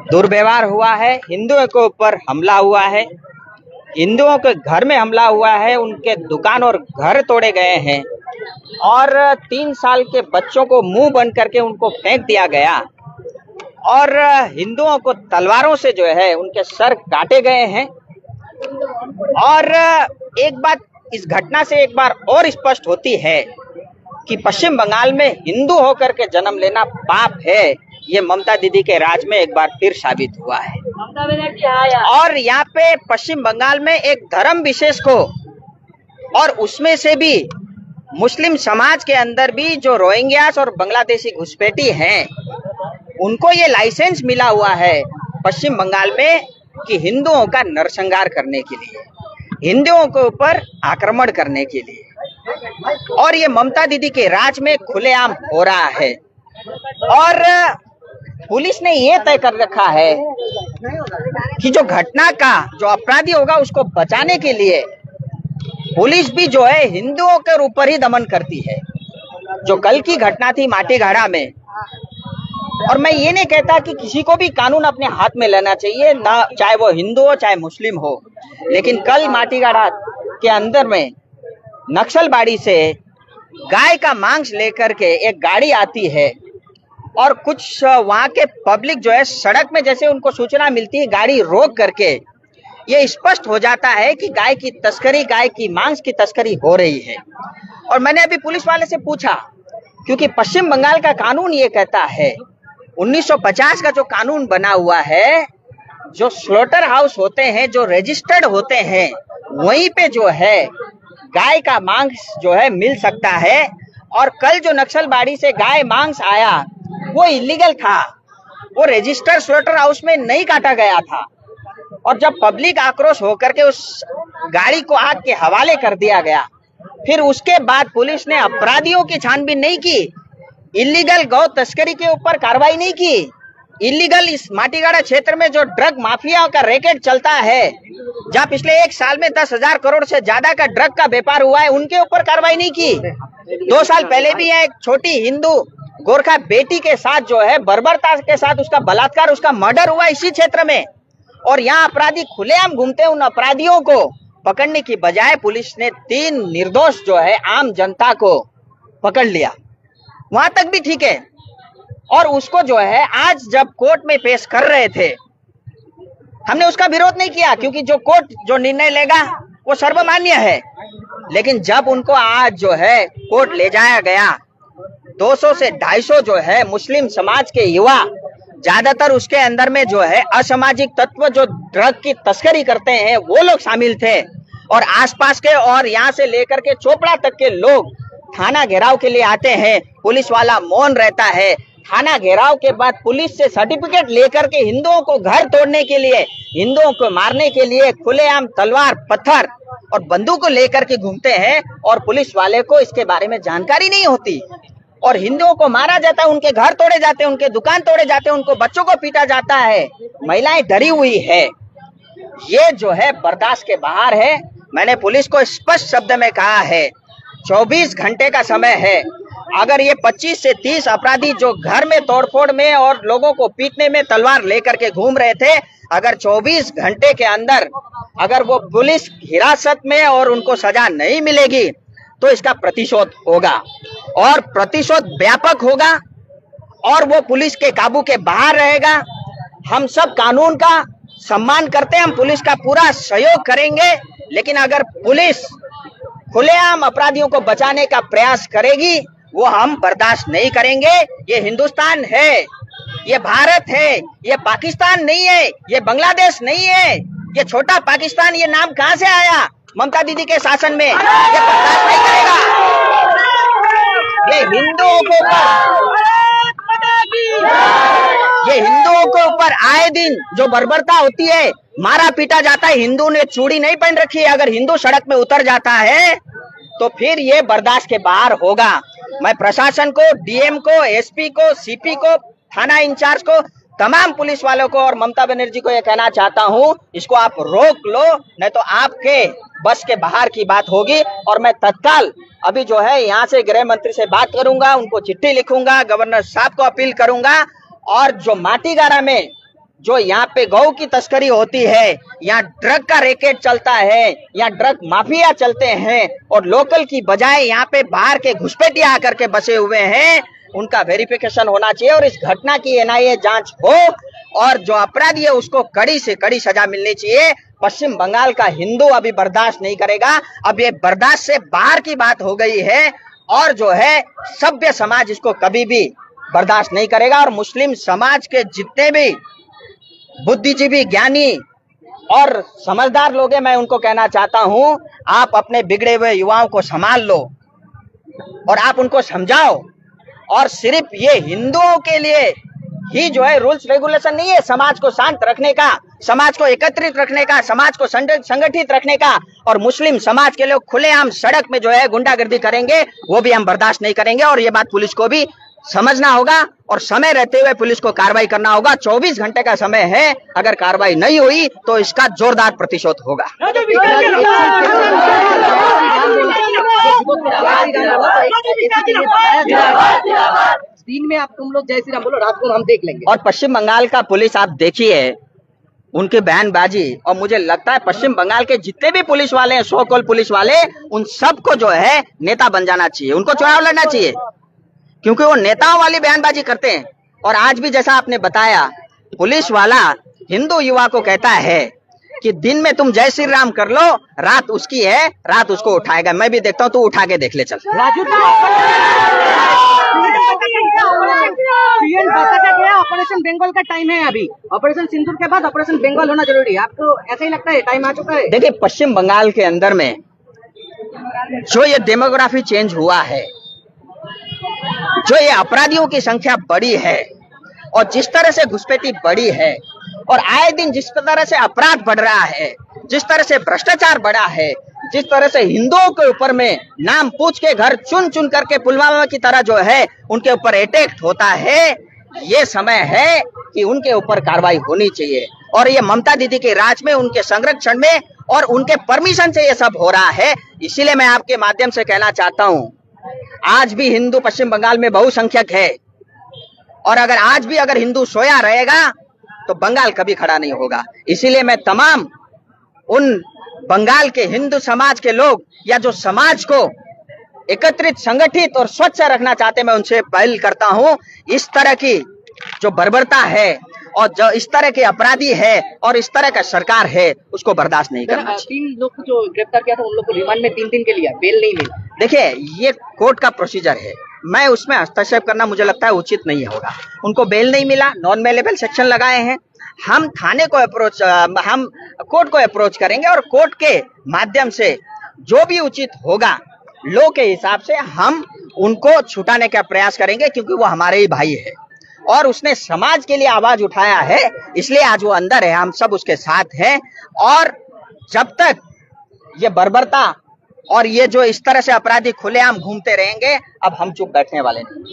दुर्व्यवहार हुआ है, हिंदुओं के ऊपर हमला हुआ है, हिंदुओं के घर में हमला हुआ है, उनके दुकान और घर तोड़े गए हैं और 3 साल के बच्चों को मुंह बंद करके उनको फेंक दिया गया और हिंदुओं को तलवारों से जो है उनके सर काटे गए हैं। और एक बात इस घटना से एक बार और स्पष्ट होती है कि पश्चिम बंगाल में हिंदू होकर के जन्म लेना पाप है। ये ममता दीदी के राज में एक बार फिर साबित हुआ है। और यहाँ पे पश्चिम बंगाल में एक धर्म विशेष को और उसमें से भी मुस्लिम समाज के अंदर भी जो रोहिंग्यास और बांग्लादेशी घुसपैठी हैं, उनको ये लाइसेंस मिला हुआ है पश्चिम बंगाल में कि हिंदुओं का नरसंहार करने के लिए, हिंदुओं के ऊपर आक्रमण करने के लिए। और ये ममता दीदी के राज में खुलेआम हो रहा है। और पुलिस ने ये तय कर रखा है कि जो घटना का जो अपराधी होगा उसको बचाने के लिए पुलिस भी जो है हिंदुओं के ऊपर ही दमन करती है। जो कल की घटना थी माटीगाड़ा में, और मैं ये नहीं कहता कि किसी को भी कानून अपने हाथ में लेना चाहिए, ना चाहे वो हिंदू हो चाहे मुस्लिम हो, लेकिन कल माटीगाड़ा के अंदर में नक्सलबाड़ी से गाय का मांस लेकर के एक गाड़ी आती है और कुछ वहां के पब्लिक जो है सड़क में जैसे उनको सूचना मिलती है गाड़ी रोक करके ये स्पष्ट हो जाता है कि गाय की तस्करी, गाय की मांस की तस्करी हो रही है। और मैंने अभी पुलिस वाले से पूछा, क्योंकि पश्चिम बंगाल का कानून ये कहता है, 1950 का जो कानून बना हुआ है, जो स्लॉटर हाउस होते हैं, जो रजिस्टर्ड होते हैं, वहीं पे जो है गाय का मांस जो है मिल सकता है। और कल जो नक्सलबाड़ी से गाय मांस आया वो इलीगल था, वो रजिस्टर्ड स्लॉटर हाउस में नहीं काटा गया था। और जब पब्लिक आक्रोश होकर के उस गाड़ी को आग के हवाले कर दिया गया, फिर उसके बाद पुलिस ने अपराधियों की छानबीन नहीं की, इलीगल गौ तस्करी के ऊपर कार्रवाई नहीं की, इलीगल इस माटीगाड़ा क्षेत्र में जो ड्रग माफिया का रैकेट चलता है, जहाँ पिछले 1 साल में 10,000 करोड़ से ज्यादा का ड्रग का व्यापार हुआ है, उनके ऊपर कार्रवाई नहीं की। 2 साल पहले भी एक छोटी हिंदू गोरखा बेटी के साथ जो है बर्बरता के साथ उसका बलात्कार, उसका मर्डर हुआ इसी क्षेत्र में। और यहाँ अपराधी खुलेआम घूमते हैं, उन अपराधियों को पकड़ने की बजाय पुलिस ने 3 निर्दोष जो है आम जनता को पकड़ लिया, वहां तक भी ठीक है। और उसको जो है आज जब कोर्ट में पेश कर रहे थे, हमने उसका विरोध नहीं किया, क्योंकि जो कोर्ट जो निर्णय लेगा वो सर्वमान्य है। लेकिन जब उनको आज जो है कोर्ट ले जाया गया, 200 से 250 जो है मुस्लिम समाज के युवा, ज्यादातर उसके अंदर में जो है असामाजिक तत्व जो ड्रग की तस्करी करते हैं वो लोग शामिल थे। और आसपास के और यहाँ से लेकर के चोपड़ा तक के लोग थाना घेराव के लिए आते हैं, पुलिस वाला मौन रहता है। थाना घेराव के बाद पुलिस से सर्टिफिकेट लेकर के हिंदुओं को घर तोड़ने के लिए, हिंदुओं को मारने के लिए खुलेआम तलवार, पत्थर और बंदूक को लेकर के घूमते हैं और पुलिस वाले को इसके बारे में जानकारी नहीं होती। और हिंदुओं को मारा जाता है, उनके घर तोड़े जाते हैं, उनके दुकान तोड़े जाते हैं, उनको बच्चों को पीटा जाता है, महिलाएं डरी हुई है। ये जो है बर्दाश्त के बाहर है। मैंने पुलिस को स्पष्ट शब्द में कहा है, 24 घंटे का समय है। अगर ये 25 से 30 अपराधी जो घर में तोड़फोड़ में और लोगों को पीटने में तलवार लेकर के घूम रहे थे, अगर 24 घंटे के अंदर अगर वो पुलिस हिरासत में और उनको सजा नहीं मिलेगी तो इसका प्रतिशोध होगा, और प्रतिशोध व्यापक होगा और वो पुलिस के काबू के बाहर रहेगा। हम सब कानून का सम्मान करते हैं, हम पुलिस का पूरा सहयोग करेंगे, लेकिन अगर पुलिस खुलेआम अपराधियों को बचाने का प्रयास करेगी वो हम बर्दाश्त नहीं करेंगे। ये हिंदुस्तान है, ये भारत है, ये पाकिस्तान नहीं है, ये बांग्लादेश नहीं है। ये छोटा पाकिस्तान, ये नाम कहां से आया ममता दीदी के शासन में? ये बर्दाश्त नहीं करेगा। ये हिंदुओं के ऊपर आए दिन जो बर्बरता होती है, मारा पीटा जाता है। हिंदू ने चूड़ी नहीं पहन रखी है, अगर हिंदू सड़क में उतर जाता है तो फिर ये बर्दाश्त के बाहर होगा। मैं प्रशासन को, डीएम को, एसपी को, सीपी को, थाना इंचार्ज को, तमाम पुलिस वालों को और ममता बनर्जी को ये कहना चाहता हूँ, इसको आप रोक लो, नहीं तो आपके बस के बाहर की बात होगी। और मैं तत्काल अभी जो है यहाँ से गृह मंत्री से बात करूंगा, उनको चिट्ठी लिखूंगा, गवर्नर साहब को अपील करूंगा, और जो माटीगाड़ा में जो यहाँ पे गौ की तस्करी होती है, यहाँ ड्रग का रैकेट चलता है, यहाँ ड्रग माफिया चलते हैं और लोकल की बजाय यहाँ पे बाहर के घुसपैठिए आकर के बसे हुए हैं, उनका वेरिफिकेशन होना चाहिए और इस घटना की एनआईए जांच हो और जो अपराधी है उसको कड़ी से कड़ी सजा मिलनी चाहिए। पश्चिम बंगाल का हिंदू अभी बर्दाश्त नहीं करेगा। अब ये बर्दाश्त से बाहर की बात हो गई है और जो है सभ्य समाज इसको कभी भी बर्दाश्त नहीं करेगा। और मुस्लिम समाज के जितने भी बुद्धिजीवी, ज्ञानी और समझदार लोग हैं, मैं उनको कहना चाहता हूं, आप अपने बिगड़े हुए युवाओं को संभाल लो और आप उनको समझाओ। और सिर्फ ये हिंदुओं के लिए ही जो है रूल्स रेगुलेशन नहीं है, समाज को शांत रखने का, समाज को एकत्रित रखने का, समाज को संगठित रखने का। और मुस्लिम समाज के लोग खुलेआम सड़क में जो है गुंडागर्दी करेंगे, वो भी हम बर्दाश्त नहीं करेंगे। और ये बात पुलिस को भी समझना होगा और समय रहते हुए पुलिस को कार्रवाई करना होगा। 24 घंटे का समय है, अगर कार्रवाई नहीं हुई तो इसका जोरदार प्रतिशोध होगा। दिन में आप तुम लोग जय श्री राम बोलो, रात को हम देख लेंगे। और पश्चिम बंगाल का पुलिस आप देखिए, उनके बयानबाजी, और मुझे लगता है पश्चिम बंगाल के जितने भी पुलिस वाले हैं, सो कॉल्ड पुलिस वाले, उन सबको जो है नेता बन जाना चाहिए, उनको चुनाव लड़ना चाहिए, क्योंकि वो नेताओं वाली बयानबाजी करते हैं। और आज भी जैसा आपने बताया, पुलिस वाला हिंदू युवा को कहता है कि दिन में तुम जय श्री राम कर लो, रात उसकी है, रात उसको उठाएगा। मैं भी देखता हूँ, तू उठा के देख ले चल। ऑपरेशन बंगाल का टाइम है, अभी ऑपरेशन सिंदूर के बाद ऑपरेशन बंगाल होना जरूरी है। आपको ऐसा ही लगता है टाइम आ चुका है? देखिए, पश्चिम बंगाल के अंदर में जो ये डेमोग्राफी चेंज हुआ है, जो ये अपराधियों की संख्या बढ़ी है और जिस तरह से घुसपैठी बढ़ी है और आए दिन जिस तरह से अपराध बढ़ रहा है, जिस तरह से भ्रष्टाचार बढ़ा है, जिस तरह से हिंदुओं के ऊपर में नाम पूछ के घर चुन चुन करके पुलवामा की तरह जो है उनके ऊपर अटैक होता है, ये समय है कि उनके ऊपर कार्रवाई होनी चाहिए। और ये ममता दीदी के राज में, उनके संरक्षण में और उनके परमिशन से ये सब हो रहा है। इसीलिए मैं आपके माध्यम से कहना चाहता हूं, आज भी हिंदू पश्चिम बंगाल में बहुसंख्यक है और अगर आज भी अगर हिंदू सोया रहेगा तो बंगाल कभी खड़ा नहीं होगा। इसीलिए मैं तमाम उन बंगाल के हिंदू समाज के लोग या जो समाज को एकत्रित, संगठित और स्वच्छ रखना चाहते, मैं उनसे पहल करता हूं, इस तरह की जो बर्बरता है और जो इस तरह के अपराधी है और इस तरह का सरकार है, उसको बर्दाश्त नहीं करना चाहिए। 3 लोग जो गिरफ्तार किया था, उन लोग को रिमांड में 3 दिन के लिए बेल नहीं मिली। देखिए, ये कोर्ट का प्रोसीजर है, मैं उसमें हस्तक्षेप करना मुझे लगता है उचित नहीं होगा। उनको बेल नहीं मिला, नॉन बेलेबल सेक्शन लगाए हैं। हम थाने को अप्रोच, हम कोर्ट को अप्रोच करेंगे और कोर्ट के माध्यम से जो भी उचित होगा, लॉ के हिसाब से हम उनको छुटाने का प्रयास करेंगे, क्योंकि वो हमारे ही भाई है और उसने समाज के लिए आवाज उठाया है, इसलिए आज वो अंदर है, हम सब उसके साथ हैं। और जब तक ये बर्बरता और ये जो इस तरह से अपराधी खुलेआम घूमते रहेंगे, अब हम चुप बैठने वाले नहीं।